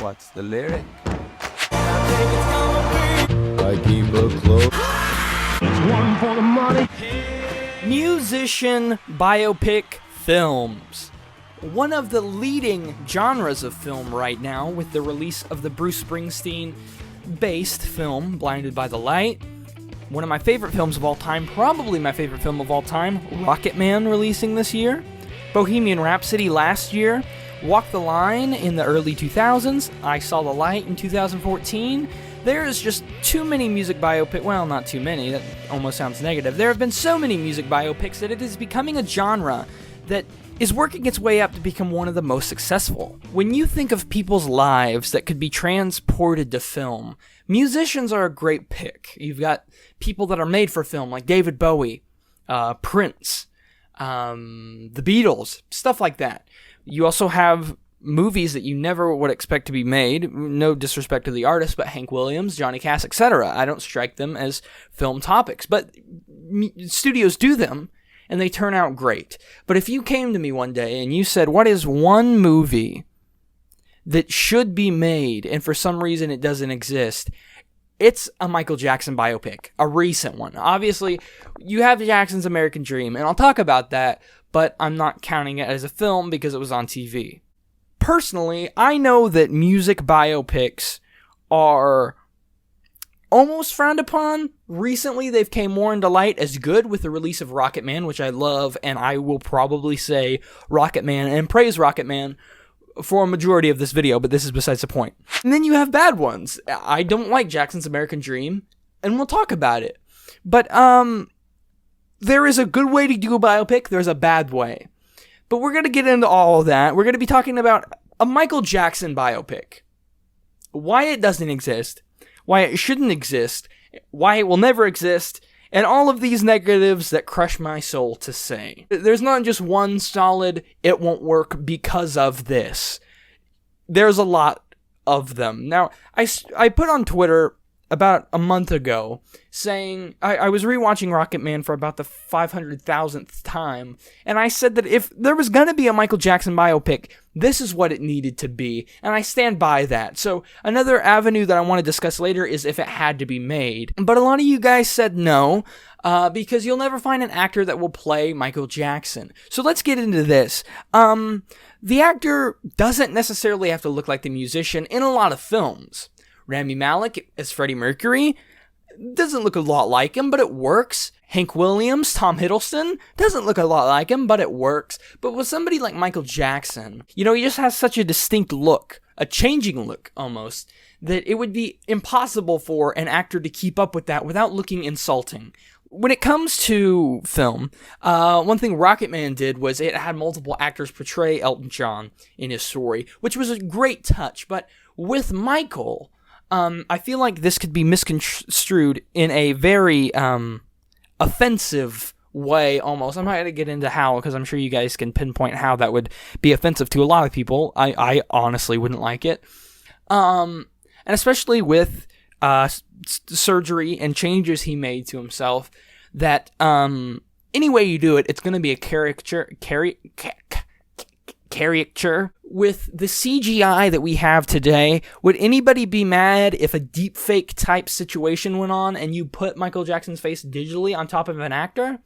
What's the lyric? I keep a close. It's one for the money. Musician biopic films. One of the leading genres of film right now, with the release of the Bruce Springsteen-based film, Blinded by the Light. One of my favorite films of all time, probably my favorite film of all time, Rocketman, releasing this year. Bohemian Rhapsody last year. Walk the Line in the early 2000s. I Saw the Light in 2014. There is just too many music biopics. Well, not too many. That almost sounds negative. There have been so many music biopics that it is becoming a genre that is working its way up to become one of the most successful. When you think of people's lives that could be transported to film, musicians are a great pick. You've got people that are made for film, like David Bowie, Prince, the Beatles, stuff like that. You also have movies that you never would expect to be made. No disrespect to the artists, but Hank Williams, Johnny Cash, etc. I don't strike them as film topics, but studios do them, and they turn out great. But if you came to me one day and you said, what is one movie that should be made, and for some reason it doesn't exist, it's a Michael Jackson biopic, a recent one. Obviously, you have Jackson's American Dream, and I'll talk about that, but I'm not counting it as a film because it was on TV. Personally, I know that music biopics are almost frowned upon. Recently, they've came more into light as good with the release of Rocketman, which I love, and I will probably say Rocketman and praise Rocketman for a majority of this video, but this is besides the point. And then you have bad ones. I don't like Jackson's American Dream, and we'll talk about it. But, there is a good way to do a biopic, there's a bad way. But we're going to get into all of that. We're going to be talking about a Michael Jackson biopic. Why it doesn't exist, why it shouldn't exist, why it will never exist, and all of these negatives that crush my soul to say. There's not just one solid, it won't work because of this. There's a lot of them. Now, I put on Twitter about a month ago saying, I was rewatching Rocketman for about the 500,000th time, and I said that if there was going to be a Michael Jackson biopic, this is what it needed to be, and I stand by that. So another avenue that I want to discuss later is if it had to be made. But a lot of you guys said no, because you'll never find an actor that will play Michael Jackson. So let's get into this. The actor doesn't necessarily have to look like the musician in a lot of films. Rami Malek as Freddie Mercury doesn't look a lot like him, but it works. Hank Williams, Tom Hiddleston, doesn't look a lot like him, but it works. But with somebody like Michael Jackson, he just has such a distinct look, a changing look almost, that it would be impossible for an actor to keep up with that without looking insulting. When it comes to film, one thing Rocketman did was it had multiple actors portray Elton John in his story, which was a great touch. But with Michael, I feel like this could be misconstrued in a very offensive way, almost. I'm not going to get into how, because I'm sure you guys can pinpoint how that would be offensive to a lot of people. I honestly wouldn't like it. And especially with surgery and changes he made to himself, that any way you do it, it's going to be a caricature. With the CGI that we have today, would anybody be mad if a deepfake type situation went on and you put Michael Jackson's face digitally on top of an actor?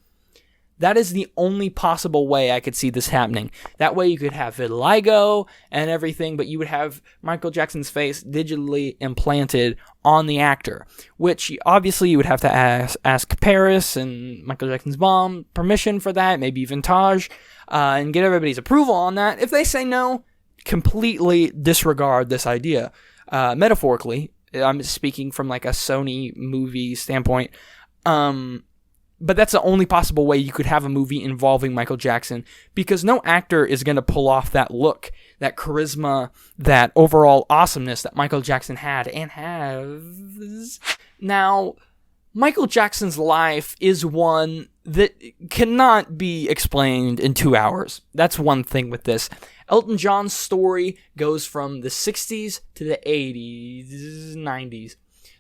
That is the only possible way I could see this happening. That way you could have vitiligo and everything, but you would have Michael Jackson's face digitally implanted on the actor, which obviously you would have to ask Paris and Michael Jackson's mom permission for that, maybe even Taj, and get everybody's approval on that. If they say no, completely disregard this idea. Metaphorically, I'm speaking from like a Sony movie standpoint, but that's the only possible way you could have a movie involving Michael Jackson, because no actor is going to pull off that look, that charisma, that overall awesomeness that Michael Jackson had and has. Now, Michael Jackson's life is one that cannot be explained in 2 hours. That's one thing with this. Elton John's story goes from the 60s to the 80s, 90s.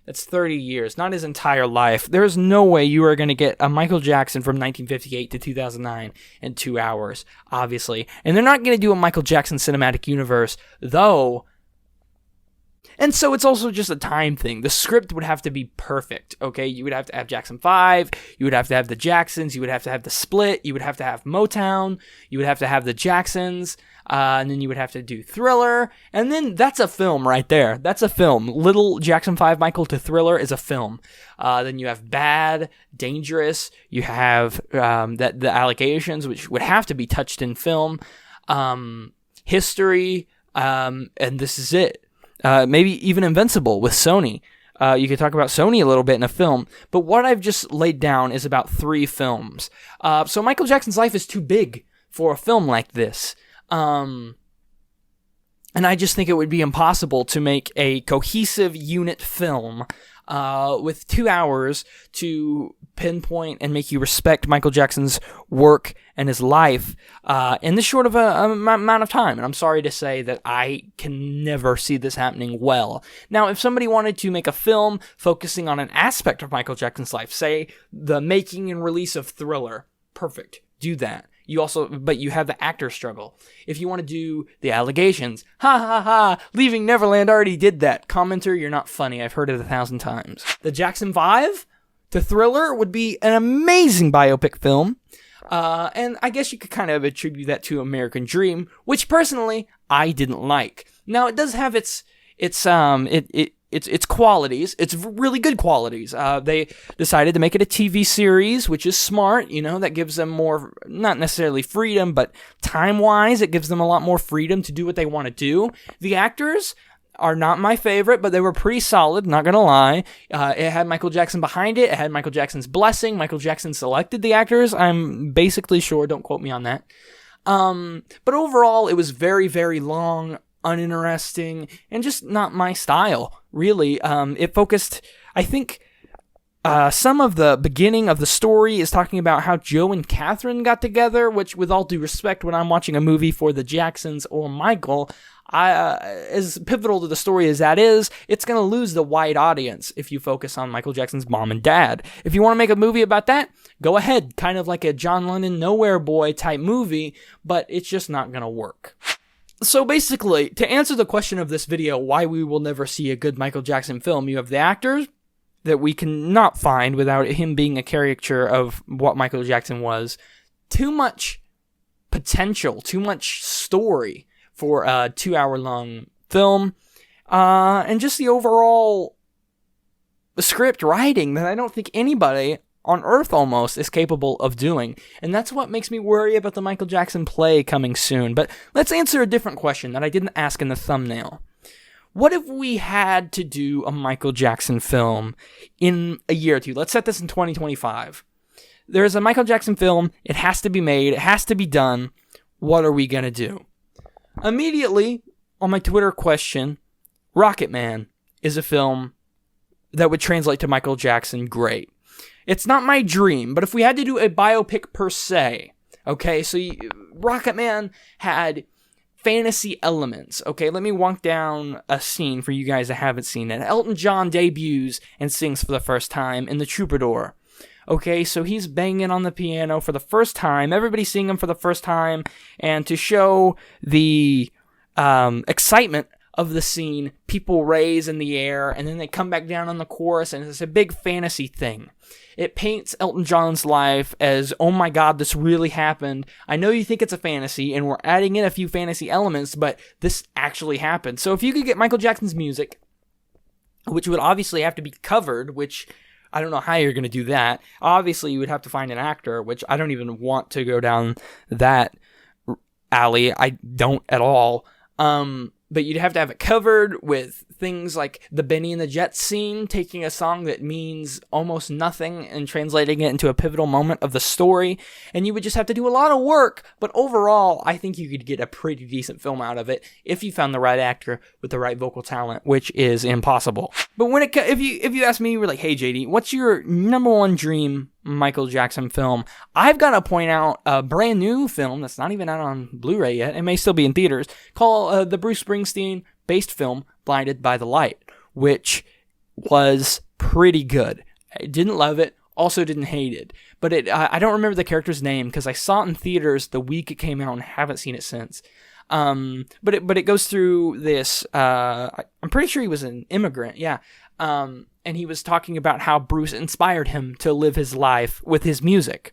That's 30 years, not his entire life. There's no way you are going to get a Michael Jackson from 1958 to 2009 in 2 hours, obviously. And they're not going to do a Michael Jackson cinematic universe, though And so it's also just a time thing. The script would have to be perfect, okay? You would have to have Jackson 5, you would have to have the Jacksons, you would have to have the Split, you would have to have Motown, you would have to have the Jacksons, and then you would have to do Thriller, and then that's a film right there. That's a film. Little Jackson 5 Michael to Thriller is a film. Then you have Bad, Dangerous, you have the Allegations, which would have to be touched in film, History, and this is it. Maybe even Invincible with Sony. You could talk about Sony a little bit in a film, but what I've just laid down is about 3 films. So Michael Jackson's life is too big for a film like this. And I just think it would be impossible to make a cohesive unit film with 2 hours to pinpoint and make you respect Michael Jackson's work and his life in this short of a amount of time. And I'm sorry to say that I can never see this happening well. Now, if somebody wanted to make a film focusing on an aspect of Michael Jackson's life, say the making and release of Thriller, perfect, do that. But you have the actor struggle. If you want to do the Allegations, ha ha ha, Leaving Neverland already did that. Commenter, you're not funny. I've heard it 1,000 times. The Jackson 5 to Thriller would be an amazing biopic film. And I guess you could kind of attribute that to American Dream, which personally I didn't like. Now it does have its qualities. It's really good qualities. They decided to make it a TV series, which is smart. That gives them more, not necessarily freedom, but time-wise, it gives them a lot more freedom to do what they want to do. The actors are not my favorite, but they were pretty solid, not gonna lie. It had Michael Jackson behind it. It had Michael Jackson's blessing. Michael Jackson selected the actors. I'm basically sure. Don't quote me on that. But overall, it was very, very long, uninteresting, and just not my style, really. It focused, I think, some of the beginning of the story is talking about how Joe and Catherine got together, which, with all due respect, when I'm watching a movie for the Jacksons or Michael, as pivotal to the story as that is, it's going to lose the wide audience if you focus on Michael Jackson's mom and dad. If you want to make a movie about that, go ahead. Kind of like a John Lennon Nowhere Boy type movie, but it's just not going to work. So basically, to answer the question of this video, why we will never see a good Michael Jackson film, you have the actors that we cannot find without him being a caricature of what Michael Jackson was. Too much potential, too much story for a 2-hour-long film, and just the overall script writing that I don't think anybody on Earth almost is capable of doing. And that's what makes me worry about the Michael Jackson play coming soon. But let's answer a different question that I didn't ask in the thumbnail. What if we had to do a Michael Jackson film in a year or two? Let's set this in 2025. There's a Michael Jackson film. It has to be made. It has to be done. What are we going to do? Immediately, on my Twitter question, Rocketman is a film that would translate to Michael Jackson great. It's not my dream, but if we had to do a biopic per se, okay, so Rocketman had fantasy elements, okay? Let me walk down a scene for you guys that haven't seen it. Elton John debuts and sings for the first time in The Troubadour. Okay, so he's banging on the piano for the first time. Everybody's seeing him for the first time. And to show the excitement of the scene, people raise in the air, and then they come back down on the chorus, and it's a big fantasy thing. It paints Elton John's life as, oh my god, this really happened. I know you think it's a fantasy, and we're adding in a few fantasy elements, but this actually happened. So if you could get Michael Jackson's music, which would obviously have to be covered, which I don't know how you're going to do that. Obviously, you would have to find an actor, which I don't even want to go down that alley. I don't at all. But you'd have to have it covered with things like the Benny and the Jets scene, taking a song that means almost nothing and translating it into a pivotal moment of the story. And you would just have to do a lot of work. But overall, I think you could get a pretty decent film out of it if you found the right actor with the right vocal talent, which is impossible. But if you ask me, you were like, hey JD, what's your number one dream Michael Jackson film? I've got to point out a brand new film that's not even out on Blu-ray yet. It may still be in theaters, called the Bruce Springsteen-based film Blinded by the Light, which was pretty good. I didn't love it, also didn't hate it. But I don't remember the character's name because I saw it in theaters the week it came out and haven't seen it since. But it goes through this. I'm pretty sure he was an immigrant. Yeah. And he was talking about how Bruce inspired him to live his life with his music.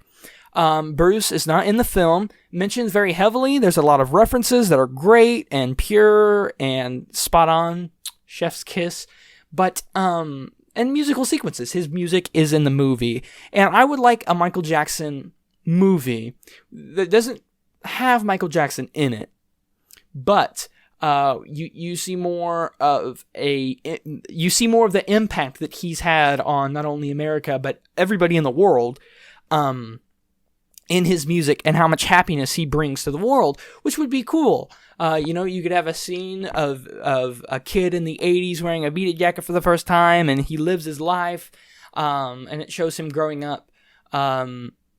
Bruce is not in the film, mentioned very heavily. There's a lot of references that are great and pure and spot on, chef's kiss. But, and musical sequences. His music is in the movie. And I would like a Michael Jackson movie that doesn't have Michael Jackson in it, but you see more of the impact that he's had on not only America but everybody in the world, in his music, and how much happiness he brings to the world, which would be cool. You could have a scene of a kid in the 80s wearing a beaded jacket for the first time, and he lives his life, and it shows him growing up,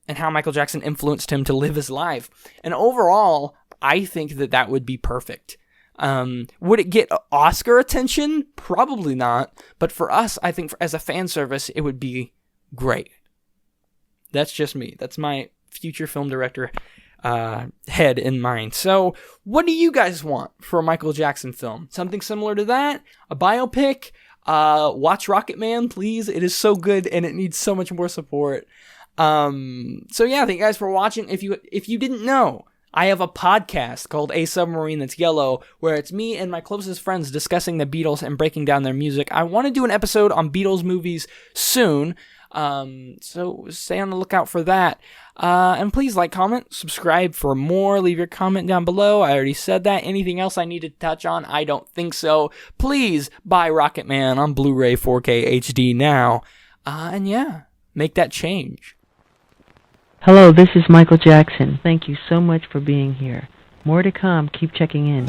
and how Michael Jackson influenced him to live his life. And overall, I think that would be perfect. Would it get Oscar attention? Probably not. But for us, I think as a fan service, it would be great. That's just me. That's my future film director head in mind. So, what do you guys want for a Michael Jackson film? Something similar to that? A biopic? Watch Rocketman, please. It is so good, and it needs so much more support. So yeah, thank you guys for watching. If you didn't know, I have a podcast called A Submarine That's Yellow, where it's me and my closest friends discussing the Beatles and breaking down their music. I want to do an episode on Beatles movies soon, so stay on the lookout for that. And please like, comment, subscribe for more. Leave your comment down below. I already said that. Anything else I need to touch on? I don't think so. Please buy Rocketman on Blu-ray 4K HD now. And yeah, make that change. Hello, this is Michael Jackson. Thank you so much for being here. More to come. Keep checking in.